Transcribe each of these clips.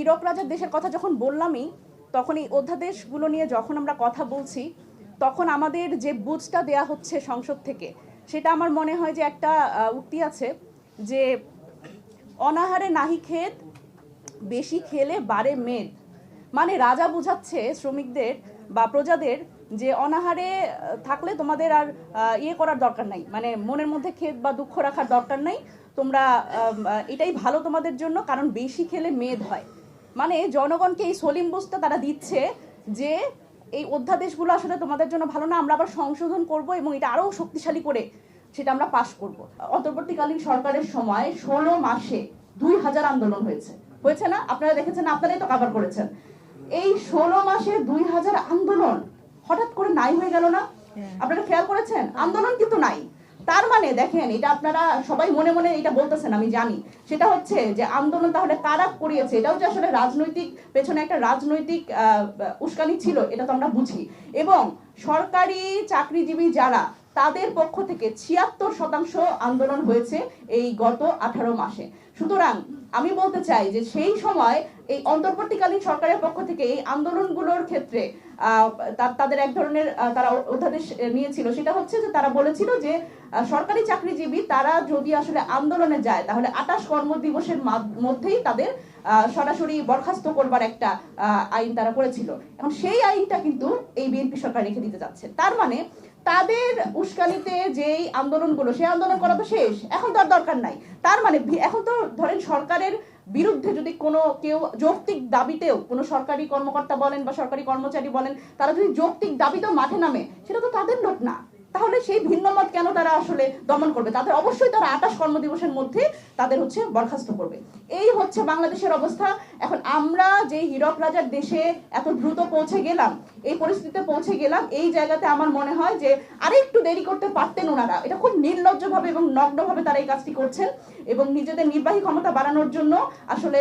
হীরক রাজার দেশের কথা যখন বললামই, তখন এই অধ্যাদেশগুলো নিয়ে যখন আমরা কথা বলছি, তখন আমাদের যে বুঝটা দেয়া হচ্ছে সংসদ থেকে, সেটা আমার মনে হয় যে একটা উক্তি আছে যে অনাহারে নাহি খেত, বেশি খেলে বাড়ে মেদ। মানে রাজা বুঝাচ্ছে শ্রমিকদের বা প্রজাদের যে অনাহারে থাকলে তোমাদের আর ইয়ে করার দরকার নাই, মানে মনের মধ্যে খেদ বা দুঃখ রাখার দরকার নাই, তোমরা এটাই ভালো তোমাদের জন্য, কারণ বেশি খেলে মেদ হয়। মানে জনগণকে এই সলিম বুঝটা তারা দিচ্ছে যে এই অধ্যাদেশগুলো আসলে তোমাদের জন্য ভালো না, আমরা আবার সংশোধন করব এবং এটা আরও শক্তিশালী করে সেটা আমরা পাশ করব। অন্তর্বর্তীকালীন সরকারের সময় 16 মাসে 2000 আন্দোলন হয়েছে না? আপনারা দেখেছেন, আপনারাই তো কভার করেছেন। এই 16 মাসে 2000 আন্দোলন হঠাৎ করে নাই হয়ে গেল না? আপনারা খেয়াল করেছেন? আন্দোলন কিন্তু নাই। তার মানে দেখেন, এটা আপনারা সবাই মনে মনে এটা বলতেছেন, আমি জানি, সেটা হচ্ছে যে আন্দোলন তাহলে কারা করিয়েছে, এটাও যে আসলে রাজনৈতিক পেছনে একটা রাজনৈতিক উস্কানি ছিল, এটা তো আমরা বুঝি। এবং সরকারি চাকরিজীবী যারা, তাদের পক্ষ থেকে 76% আন্দোলন হয়েছে এই গত 18 মাসে। সুতরাং আমি বলতে চাই যে সেই সময় এই অন্তর্বর্তীকালীন সরকারের পক্ষ থেকে এই আন্দোলনগুলোর ক্ষেত্রে তাদের এক ধরনের তারা অধ্যাদেশ নিয়েছিল, সেটা হচ্ছে যে তারা বলেছিল যে সরকারি চাকরিজীবী তারা যদি আসলে আন্দোলনে যায়, তাহলে 28 কর্মদিবসের মধ্যেই তাদের সরাসরি বরখাস্ত করবার একটা আইন তারা করেছিল। এখন সেই আইনটা কিন্তু এই বিএনপি সরকার রেখে দিতে যাচ্ছে। তার মানে তাদের উস্কানিতে যেই আন্দোলনগুলো, সেই আন্দোলন করা তো শেষ, এখন তো আর দরকার নাই। তার মানে এখন তো ধরেন সরকারের বিরুদ্ধে যদি কোনো কেউ যৌক্তিক দাবিতেও, কোনো সরকারি কর্মকর্তা বলেন বা সরকারি কর্মচারী বলেন, তারা যদি যৌক্তিক দাবিতেও মাঠে নামে, সেটা তো তাদের লোক না, তাহলে সেই ভিন্ন মত কেন তারা আসলে দমন করবে? তাদের অবশ্যই তারা 28 কর্মদিবসের মধ্যে তাদের হচ্ছে বরখাস্ত করবে। এই হচ্ছে বাংলাদেশের অবস্থা। এখন আমরা যে হীরক রাজার দেশে এত দ্রুত পৌঁছে গেলাম, এই পরিস্থিতিতে পৌঁছে গেলাম, এই জায়গাতে আমার মনে হয় যে আরেকটু দেরি করতে পারতেন ওনারা। এটা খুব নির্লজ্জভাবে এবং নগ্নভাবে তারা এই কাজটি করছেন এবং নিজেদের নির্বাহী ক্ষমতা বাড়ানোর জন্য আসলে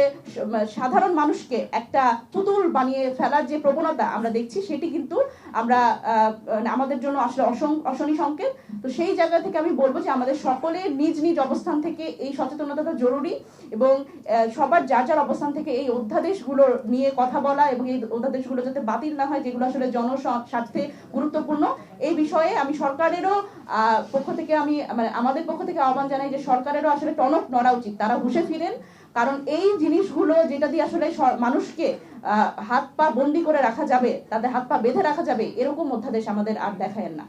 সাধারণ মানুষকে একটা পুতুল বানিয়ে ফেলার যে প্রবণতা আমরা দেখছি, সেটি কিন্তু আমরা আমাদের জন্য আসলে অশনি সংকেত। তো সেই জায়গা থেকে আমি বলবো যে আমাদের সকলের নিজ নিজ অবস্থান থেকে এই সচেতনতাটা জরুরি এবং সবার যার যার অবস্থান থেকে এই অধ্যাদেশগুলো নিয়ে কথা বলা এবং এই অধ্যাদেশগুলো যাতে বাতিল না হয়, যেগুলো আসলে জনস্বার্থে গুরুত্বপূর্ণ, এই বিষয়ে আমি সরকারেরও পক্ষ থেকে আমি মানে আমাদের পক্ষ থেকে আহ্বান জানাই যে সরকারেরও আসলে টনক নড়া উচিত, তারা হুঁশে ফিরেন। কারণ এই জিনিসগুলো যেটা দিয়ে আসলে মানুষকে হাত পা বন্দি করে রাখা যাবে, তাদের হাত পা বেঁধে রাখা যাবে, এরকম অধ্যাদেশ আমাদের আর দেখায়েন না।